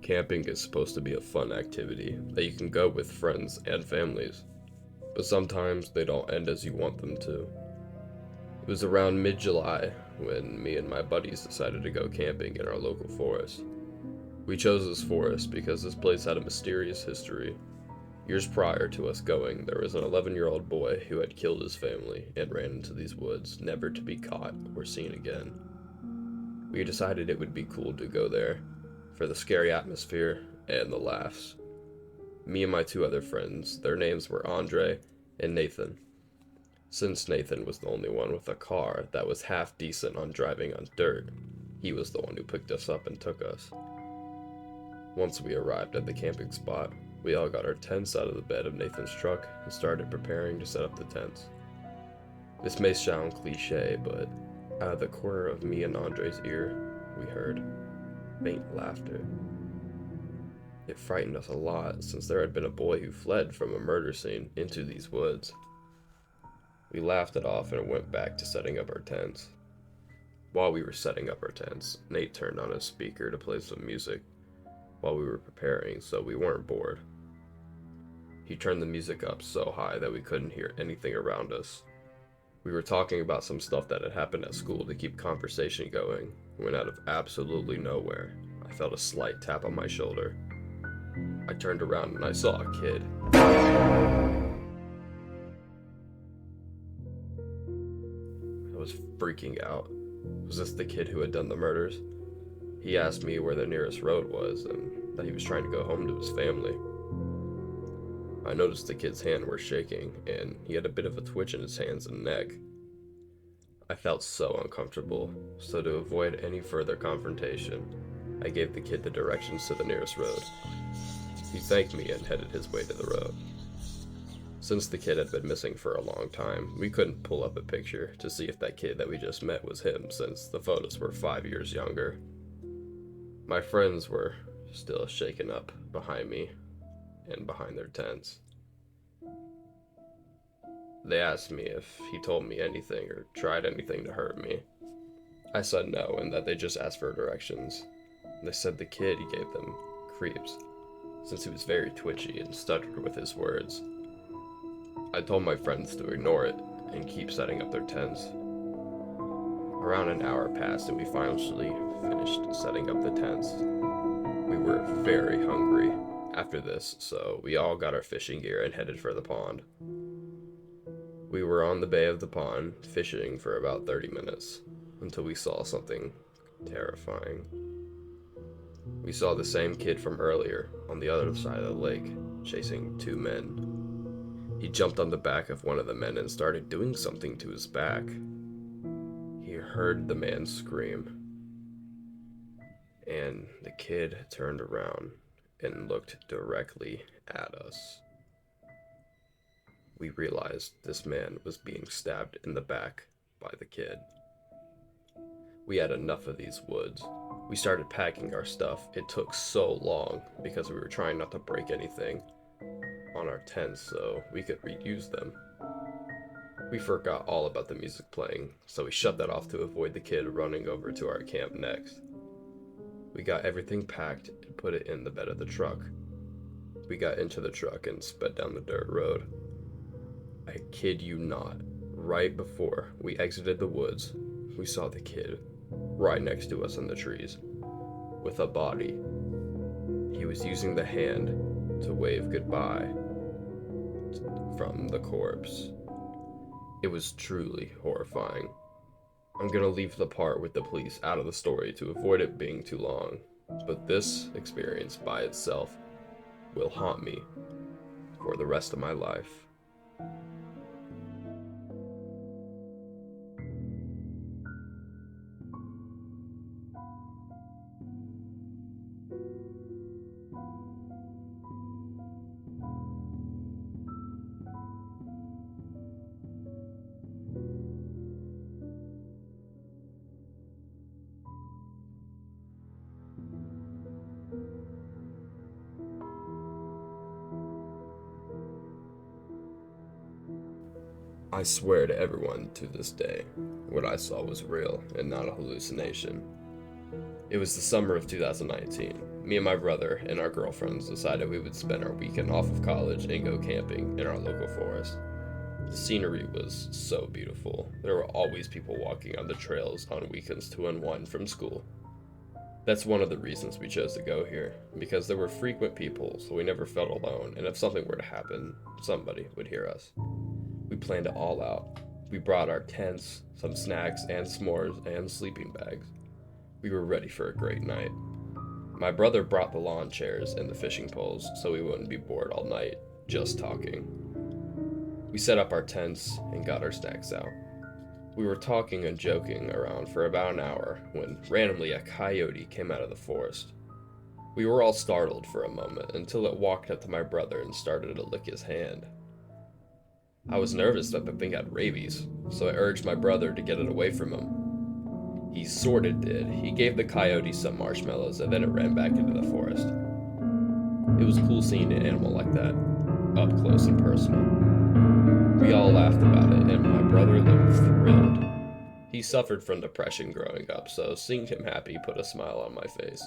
Camping is supposed to be a fun activity that you can go with friends and families, but sometimes they don't end as you want them to. It was around mid-July when me and my buddies decided to go camping in our local forest. We chose this forest because this place had a mysterious history. Years prior to us going, there was an 11-year-old boy who had killed his family and ran into these woods, never to be caught or seen again. We decided it would be cool to go there, for the scary atmosphere and the laughs. Me and my two other friends, their names were Andre and Nathan. Since Nathan was the only one with a car that was half decent on driving on dirt, he was the one who picked us up and took us. Once we arrived at the camping spot, we all got our tents out of the bed of Nathan's truck and started preparing to set up the tents. This may sound cliche, but out of the corner of me and Andre's ear, we heard faint laughter. It frightened us a lot since there had been a boy who fled from a murder scene into these woods. We laughed it off and went back to setting up our tents. While we were setting up our tents, Nate turned on his speaker to play some music while we were preparing, so we weren't bored. He turned the music up so high that we couldn't hear anything around us. We were talking about some stuff that had happened at school to keep conversation going, when out of absolutely nowhere, I felt a slight tap on my shoulder. I turned around and I saw a kid. I was freaking out. Was this the kid who had done the murders? He asked me where the nearest road was and that he was trying to go home to his family. I noticed the kid's hands were shaking, and he had a bit of a twitch in his hands and neck. I felt so uncomfortable, so to avoid any further confrontation, I gave the kid the directions to the nearest road. He thanked me and headed his way to the road. Since the kid had been missing for a long time, we couldn't pull up a picture to see if that kid that we just met was him, since the photos were 5 years younger. My friends were still shaken up behind me and behind their tents. They asked me if he told me anything or tried anything to hurt me. I said no, and that they just asked for directions. They said the kid he gave them creeps, since he was very twitchy and stuttered with his words. I told my friends to ignore it and keep setting up their tents. Around an hour passed and we finally finished setting up the tents. We were very hungry after this, so we all got our fishing gear and headed for the pond. We were on the bay of the pond, fishing for about 30 minutes, until we saw something terrifying. We saw the same kid from earlier on the other side of the lake, chasing two men. He jumped on the back of one of the men and started doing something to his back. He heard the man scream, and the kid turned around and looked directly at us. We realized this man was being stabbed in the back by the kid. We had enough of these woods. We started packing our stuff. It took so long because we were trying not to break anything on our tents so we could reuse them. We forgot all about the music playing, so we shut that off to avoid the kid running over to our camp next. We got everything packed and put it in the bed of the truck. We got into the truck and sped down the dirt road. I kid you not, right before we exited the woods, we saw the kid right next to us in the trees, with a body. He was using the hand to wave goodbye from the corpse. It was truly horrifying. I'm gonna leave the part with the police out of the story to avoid it being too long, but this experience by itself will haunt me for the rest of my life. I swear to everyone to this day, what I saw was real and not a hallucination. It was the summer of 2019. Me and my brother and our girlfriends decided we would spend our weekend off of college and go camping in our local forest. The scenery was so beautiful. There were always people walking on the trails on weekends to unwind from school. That's one of the reasons we chose to go here, because there were frequent people, so we never felt alone, and if something were to happen, somebody would hear us. We planned it all out. We brought our tents, some snacks and s'mores, and sleeping bags. We were ready for a great night. My brother brought the lawn chairs and the fishing poles so we wouldn't be bored all night, just talking. We set up our tents and got our snacks out. We were talking and joking around for about an hour when randomly a coyote came out of the forest. We were all startled for a moment until it walked up to my brother and started to lick his hand. I was nervous that the thing had rabies, so I urged my brother to get it away from him. He sorta did. He gave the coyote some marshmallows and then it ran back into the forest. It was cool seeing an animal like that, up close and personal. We all laughed about it and my brother looked thrilled. He suffered from depression growing up, so seeing him happy put a smile on my face.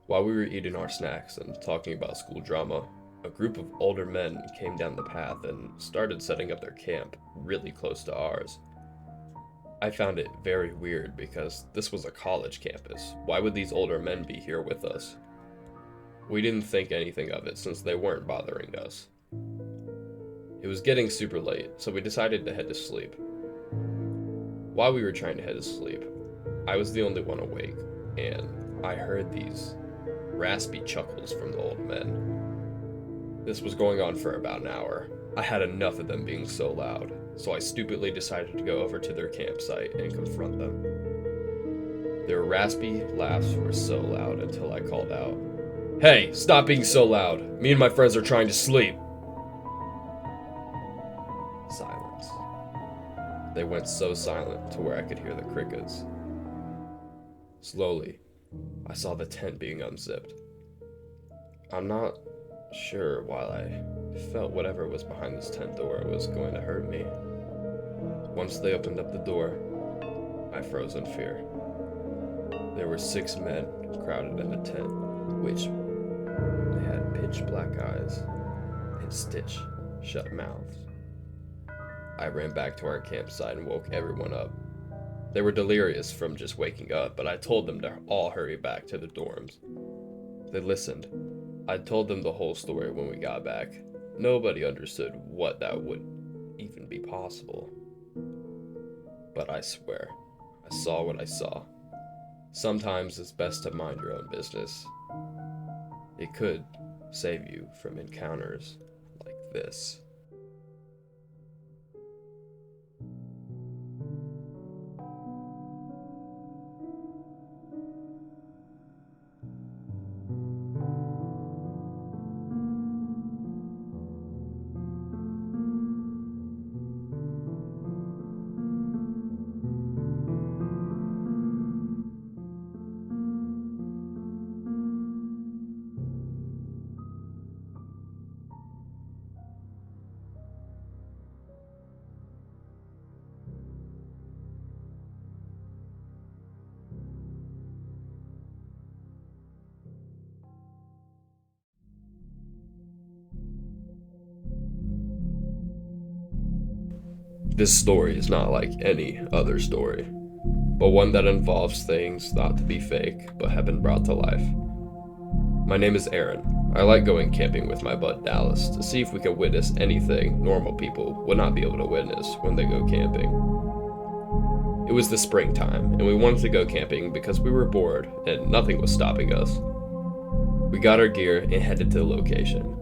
While we were eating our snacks and talking about school drama, a group of older men came down the path and started setting up their camp really close to ours. I found it very weird because this was a college campus. Why would these older men be here with us? We didn't think anything of it since they weren't bothering us. It was getting super late, so we decided to head to sleep. While we were trying to head to sleep, I was the only one awake, and I heard these raspy chuckles from the old men. This was going on for about an hour. I had enough of them being so loud, so I stupidly decided to go over to their campsite and confront them. Their raspy laughs were so loud until I called out, "Hey, stop being so loud! Me and my friends are trying to sleep!" Silence. They went so silent to where I could hear the crickets. Slowly, I saw the tent being unzipped. I'm not sure why I felt whatever was behind this tent door was going to hurt me. Once they opened up the door, I froze in fear. There were 6 men crowded in the tent, which they had pitch black eyes and stitch shut mouths. I ran back to our campsite and woke everyone up. They were delirious from just waking up, but I told them to all hurry back to the dorms. They listened. I told them the whole story when we got back. Nobody understood what that would even be possible. But I swear, I saw what I saw. Sometimes it's best to mind your own business. It could save you from encounters like this. This story is not like any other story, but one that involves things thought to be fake but have been brought to life. My name is Aaron. I like going camping with my bud Dallas to see if we can witness anything normal people would not be able to witness when they go camping. It was the springtime, and we wanted to go camping because we were bored and nothing was stopping us. We got our gear and headed to the location.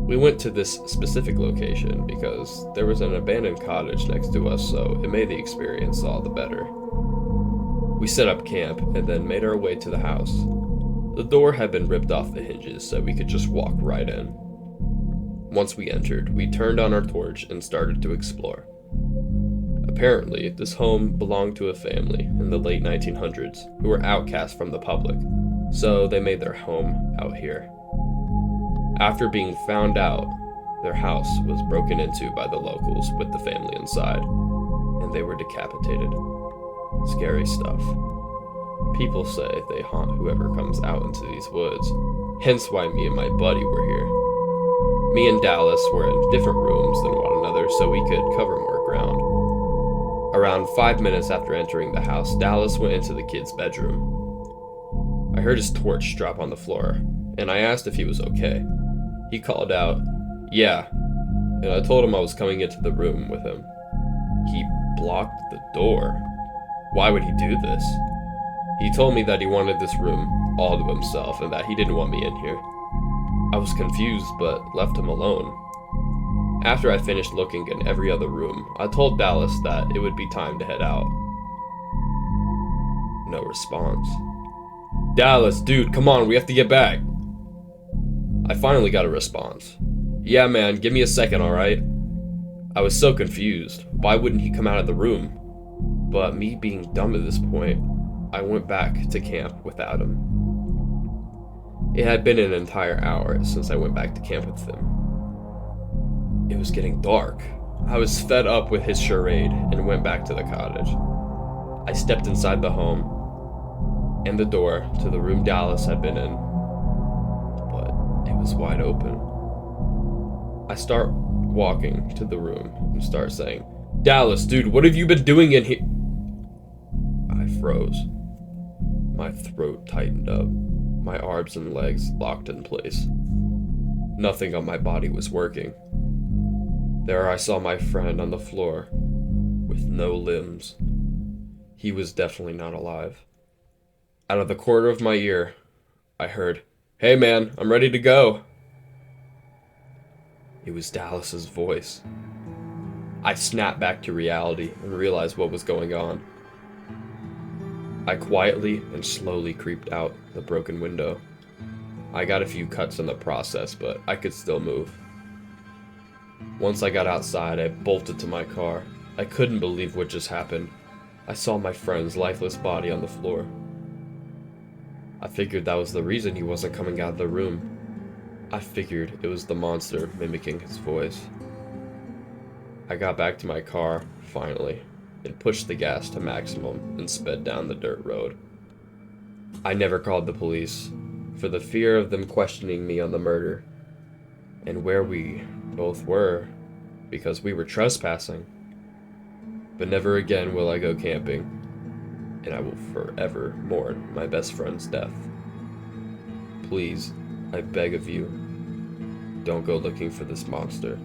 We went to this specific location because there was an abandoned cottage next to us, so it made the experience all the better. We set up camp and then made our way to the house. The door had been ripped off the hinges so we could just walk right in. Once we entered, we turned on our torch and started to explore. Apparently, this home belonged to a family in the late 1900s who were outcast from the public, so they made their home out here. After being found out, their house was broken into by the locals with the family inside, and they were decapitated. Scary stuff. People say they haunt whoever comes out into these woods, hence why me and my buddy were here. Me and Dallas were in different rooms than one another so we could cover more ground. Around 5 minutes after entering the house, Dallas went into the kid's bedroom. I heard his torch drop on the floor, and I asked if he was okay. He called out, "Yeah," and I told him I was coming into the room with him. He blocked the door. Why would he do this? He told me that he wanted this room all to himself and that he didn't want me in here. I was confused but left him alone. After I finished looking in every other room, I told Dallas that it would be time to head out. No response. "Dallas, dude, come on, we have to get back." I finally got a response. "Yeah, man, give me a second, alright?" I was so confused. Why wouldn't he come out of the room? But me being dumb at this point, I went back to camp without him. It had been an entire hour since I went back to camp with him. It was getting dark. I was fed up with his charade and went back to the cottage. I stepped inside the home and the door to the room Dallas had been in, but it was wide open. I start walking to the room and start saying, "Dallas, dude, what have you been doing in here?" I froze. My throat tightened up. My arms and legs locked in place. Nothing on my body was working. There I saw my friend on the floor, with no limbs. He was definitely not alive. Out of the corner of my ear, I heard, "Hey man, I'm ready to go." It was Dallas's voice. I snapped back to reality and realized what was going on. I quietly and slowly creeped out the broken window. I got a few cuts in the process, but I could still move. Once I got outside, I bolted to my car. I couldn't believe what just happened. I saw my friend's lifeless body on the floor. I figured that was the reason he wasn't coming out of the room. I figured it was the monster mimicking his voice. I got back to my car, finally, and pushed the gas to maximum and sped down the dirt road. I never called the police, for the fear of them questioning me on the murder, and where we both were, because we were trespassing. But never again will I go camping, and I will forever mourn my best friend's death. Please, I beg of you, don't go looking for this monster.